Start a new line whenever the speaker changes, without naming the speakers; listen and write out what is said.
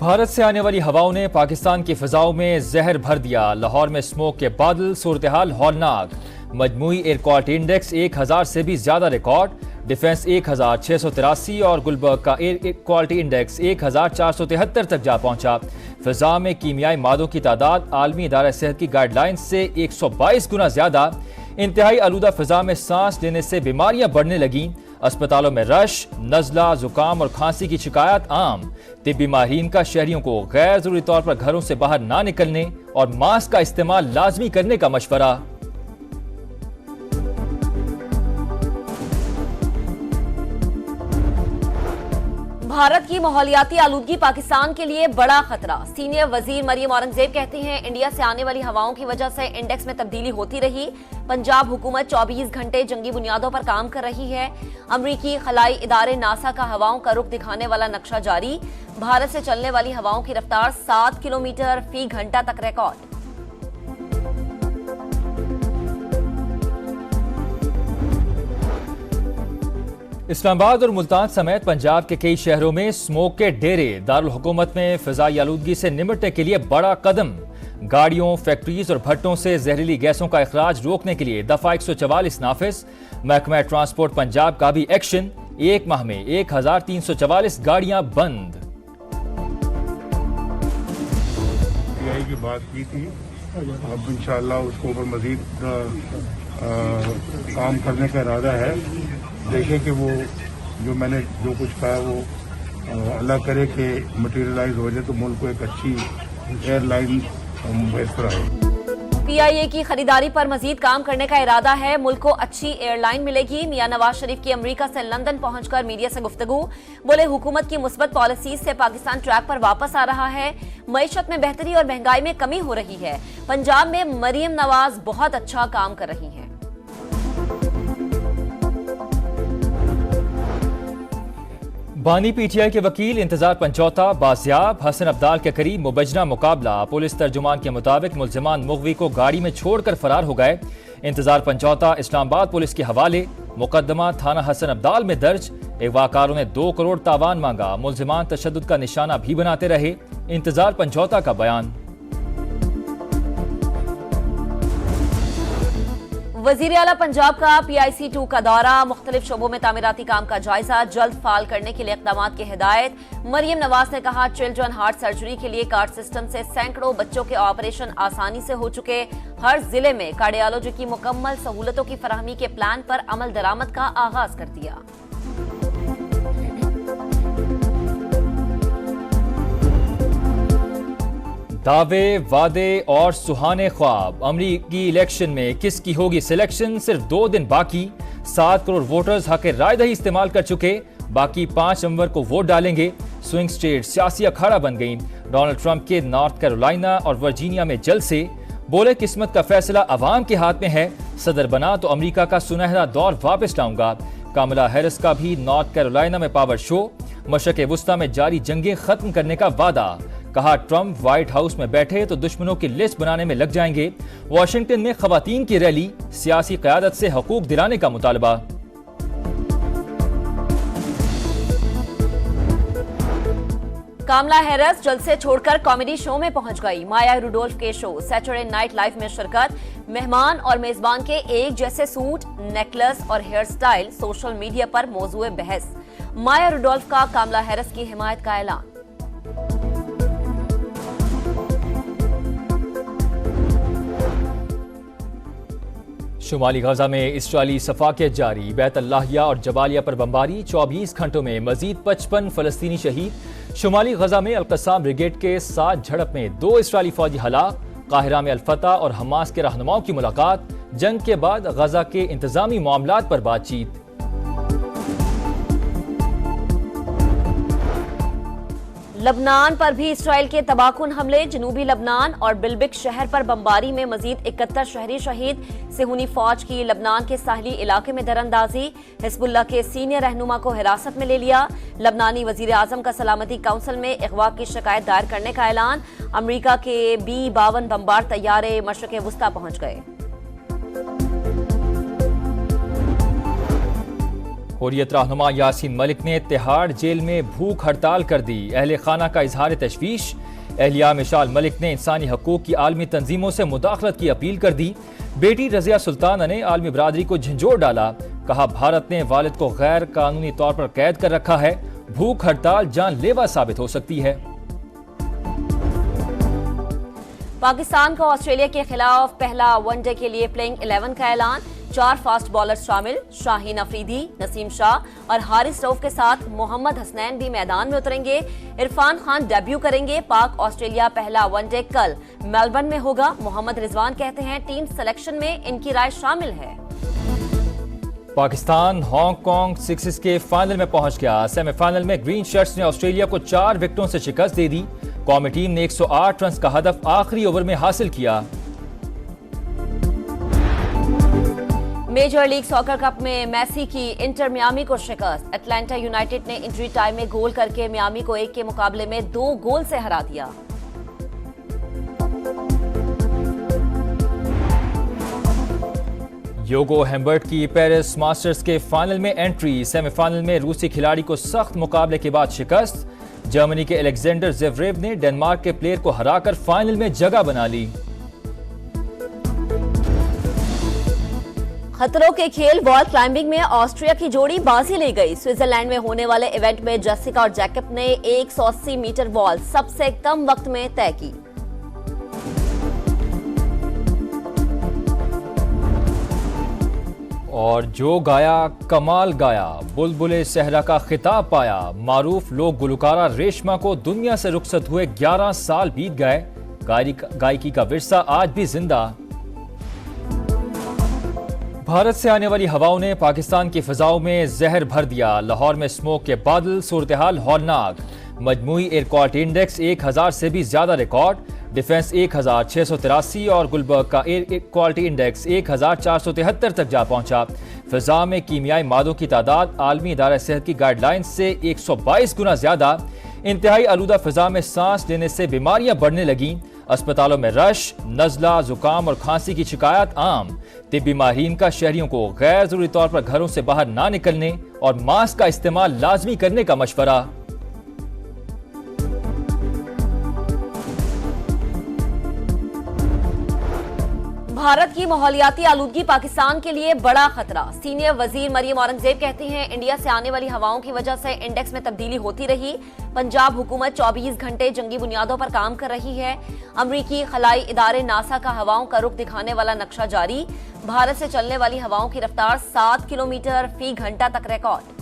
भारत से आने वाली हवाओं ने पाकिस्तान की फिजाओं में जहर भर दिया। लाहौर में स्मोक के बादल, सूरत-ए-हाल हौलनाक। मजमूई एयर क्वालिटी इंडेक्स 1000 से भी ज्यादा रिकॉर्ड। डिफेंस 1683 और गुलबर्ग का एयर क्वालिटी इंडेक्स 1473 तक जा पहुंचा। फिजा में कीमियाई मादों की तादाद आलमी इदारा सेहत की गाइडलाइन से 122 गुना ज्यादा। इंतहाई आलूदा फिजा में सांस लेने से बीमारियां बढ़ने लगी। अस्पतालों में रश, नजला, जुकाम और खांसी की शिकायत आम। तिब्बी माहिरीन का शहरियों को गैर जरूरी तौर पर घरों से बाहर ना निकलने और मास्क का इस्तेमाल लाजमी करने का मशवरा।
भारत की माहौलियाती आलूदगी पाकिस्तान के लिए बड़ा खतरा। सीनियर वजीर मरियम औरंगजेब कहती हैं, इंडिया से आने वाली हवाओं की वजह से इंडेक्स में तब्दीली होती रही। पंजाब हुकूमत 24 घंटे जंगी बुनियादों पर काम कर रही है। अमरीकी खलाई इदारे नासा का हवाओं का रुख दिखाने वाला नक्शा जारी। भारत से चलने वाली हवाओं की रफ्तार 7 किलोमीटर फी घंटा तक रिकॉर्ड।
इस्लामाबाद और मुल्तान समेत पंजाब के कई शहरों में स्मोक के डेरे। दारुल हुकूमत में फिजाई आलूदगी से निपटने के लिए बड़ा कदम। गाड़ियों, फैक्ट्रीज और भट्टों से जहरीली गैसों का अखराज रोकने के लिए दफा 144 नाफिज। महकमा ट्रांसपोर्ट पंजाब का भी एक्शन। एक माह में 1344 गाड़ियां बंद।
की बात की थी, अब इंशाअल्लाह उसको ऊपर मजीद काम करने का इरादा है। देखें कि वो जो मैंने जो कुछ कहा वो अल्लाह करे कि मटेरियलाइज हो जाए तो मुल्क को एक अच्छी एयरलाइन मुयसर आए।
PIA की खरीदारी पर मजीद काम करने का इरादा है। मुल्क को अच्छी एयरलाइन मिलेगी। मियां नवाज शरीफ की अमेरिका से लंदन पहुंचकर मीडिया से गुफ्तगू। बोले, हुकूमत की मुस्बत पॉलिसीज से पाकिस्तान ट्रैक पर वापस आ रहा है। मईशत में बेहतरी और महंगाई में कमी हो रही है। पंजाब में मरियम नवाज बहुत अच्छा काम कर रही हैं।
बानी PTI के वकील इंतजार पंचौता बाजियाब। हसन अब्दाल के करीब मुबजना मुकाबला। पुलिस तर्जुमान के मुताबिक मुल्जिमान मुगवी को गाड़ी में छोड़कर फरार हो गए। इंतजार पंचौता इस्लामाबाद पुलिस के हवाले। मुकदमा थाना हसन अब्दाल में दर्ज। अगवाकारों ने 2 करोड़ तावान मांगा। मुल्जिमान तशद्दुद का निशाना भी बनाते रहे। इंतजार पंचौता का बयान।
वजीर आला पंजाब का PIC 2 का दौरा। मुख्तलिफ शोबों में तामीराती काम का जायजा। जल्द फाल करने के लिए इक़दामात की हिदायत। मरियम नवाज ने कहा, चिल्ड्रन हार्ट सर्जरी के लिए कार्ड सिस्टम से सैकड़ों बच्चों के ऑपरेशन आसानी से हो चुके। हर जिले में कार्डियोलॉजी की मुकम्मल सहूलतों की फराहमी के प्लान पर अमल दरामद का आगाज कर दिया।
दावे, वादे और सुहाने ख्वाब। अमरीकी इलेक्शन में किसकी होगी सिलेक्शन? सिर्फ 2 दिन बाकी। 7 करोड़ वोटर्स हक राय दही इस्तेमाल कर चुके। बाकी 5 नवंबर को वोट डालेंगे। स्विंग स्टेट सियासी अखाड़ा बन गई। डोनाल्ड ट्रंप के नॉर्थ कैरोलिना और वर्जीनिया में जलसे। बोले, किस्मत का फैसला अवाम के हाथ में है। सदर बना तो अमरीका का सुनहरा दौर वापस लाऊंगा। कमला हैरिस का भी नॉर्थ कैरोलिना में पावर शो। मशरक़ वुस्ता में जारी जंगें खत्म करने का वादा। कहा, ट्रंप व्हाइट हाउस में बैठे तो दुश्मनों की लिस्ट बनाने में लग जाएंगे। वॉशिंगटन में खवातीन की रैली। सियासी क़यादत से हकूक दिलाने का मुतालबा।
कमला हैरिस जलसे छोड़कर कॉमेडी शो में पहुंच गई। माया रुडोल्फ के शो सैटरडे नाइट लाइव में शिरकत। मेहमान और मेजबान के एक जैसे सूट, नेकलेस और हेयर स्टाइल सोशल मीडिया पर मौजूए बहस। माया रुडोल्फ का कमला हैरिस की हिमायत का ऐलान।
शुमाली गजा में इस्राइली सफाकियत जारी। बैत अल्लाहिया और जबालिया पर बमबारी। 24 घंटों में मजीद 55 फलस्तीनी शहीद। शुमाली गजा में अल-कस्साम ब्रिगेड के साथ झड़प में 2 इस्राइली फौजी हलाक। काहिरा में अल-फतह और हमास के रहनुमाओं की मुलाकात। जंग के बाद गजा के इंतजामी मामलात पर बातचीत।
लबनान पर भी इसराइल के तबाहकुन हमले। जनूबी लबनान और बिलबिक शहर पर बमबारी में मजीद 71 शहरी शहीद। सेहूनी फौज की लबनान के साहली इलाके में दरअंदाजी। हिजबुल्लाह के सीनियर रहनुमा को हिरासत में ले लिया। लबनानी वजीर आजम का सलामती काउंसिल में अगवा की शिकायत दायर करने का ऐलान। अमरीका के B-52 बमबार तैयारे मशरक़ वुस्ता पहुंच गए।
हुर्रियत रहनुमा यासीन मलिक ने तिहाड़ जेल में भूख हड़ताल कर दी। अहले खाना का इजहार तशवीश। एहलिया मिशाल मलिक ने इंसानी हकूक की आलमी तंजीमों से मुदाखलत की अपील कर दी। बेटी रजिया सुल्ताना ने आलमी बरादरी को झंझोर डाला। कहा भारत ने वालिद को गैर कानूनी तौर पर कैद कर रखा है। भूख हड़ताल जानलेवा साबित हो सकती है।
पाकिस्तान का ऑस्ट्रेलिया के खिलाफ पहला वनडे के लिए प्लेइंग 11 का ऐलान। 4 फास्ट बॉलर्स शामिल। शाहीन अफरीदी, नसीम शाह और हारिस रऊफ के साथ मोहम्मद हसनैन भी मैदान में उतरेंगे। इरफान खान डेब्यू करेंगे। पाक ऑस्ट्रेलिया पहला वनडे कल मेलबर्न में होगा। मोहम्मद रिजवान कहते हैं टीम सिलेक्शन में इनकी राय शामिल है।
पाकिस्तान हांगकांग सिक्सेस के फाइनल में पहुंच गया। सेमीफाइनल में ग्रीन शर्ट्स ने ऑस्ट्रेलिया को 4 विकेटों से शिकस्त दे दी। कौमी टीम ने 108 रन का हदफ आखिरी ओवर में हासिल किया।
मेजर लीग सॉकर कप में मेसी की इंटर मियामी को शिकस्त। अटलांटा यूनाइटेड ने इंजरी टाइम में गोल करके मियामी को 1 के मुकाबले में 2 गोल से हरा दिया।
योगो हेम्बर्ट की पेरिस मास्टर्स के फाइनल में एंट्री। सेमीफाइनल में रूसी खिलाड़ी को सख्त मुकाबले के बाद शिकस्त। जर्मनी के अलेक्जेंडर ज़ेवरेव ने डेनमार्क के प्लेयर को हराकर फाइनल में जगह बना ली।
खतरों के खेल वॉल क्लाइंबिंग में ऑस्ट्रिया की जोड़ी बाजी ले गई। स्विट्जरलैंड में होने वाले इवेंट में जेसिका और जैकब ने 180 मीटर वॉल सबसे कम वक्त में तय की।
और जो गाया कमाल गाया, बुलबुले सहरा का खिताब पाया। मारूफ लोक गुलकारा रेशमा को दुनिया से रुखसत हुए 11 साल बीत गए। गायकी का विरसा आज भी जिंदा। भारत से आने वाली हवाओं ने पाकिस्तान की फिजाओं में जहर भर दिया। लाहौर में स्मोक के बादल, सूरत-ए-हाल हौलनाक। मजमूई एयर क्वालिटी इंडेक्स 1000 से भी ज्यादा रिकॉर्ड। डिफेंस 1683 और गुलबर्ग का एयर क्वालिटी इंडेक्स 1473 तक जा पहुंचा। फिजा में कीमियाई मादों की तादाद आलमी इदारा सेहत की गाइडलाइन से 122 गुना ज्यादा। इंतहाई आलूदा फिजा में सांस लेने से बीमारियां बढ़ने लगीं। अस्पतालों में रश, नजला, जुकाम और खांसी की शिकायत आम। तिब्बी माहिरीन का शहरियों को गैर जरूरी तौर पर घरों से बाहर ना निकलने और मास्क का इस्तेमाल लाजमी करने का मशवरा।
भारत की माहौलियाती आलूदगी पाकिस्तान के लिए बड़ा खतरा। सीनियर वजीर मरियम औरंगजेब कहती हैं इंडिया से आने वाली हवाओं की वजह से इंडेक्स में तब्दीली होती रही। पंजाब हुकूमत 24 घंटे जंगी बुनियादों पर काम कर रही है। अमरीकी खलाई इदारे नासा का हवाओं का रुख दिखाने वाला नक्शा जारी। भारत से चलने वाली हवाओं की रफ्तार 7 किलोमीटर फी घंटा तक रिकॉर्ड।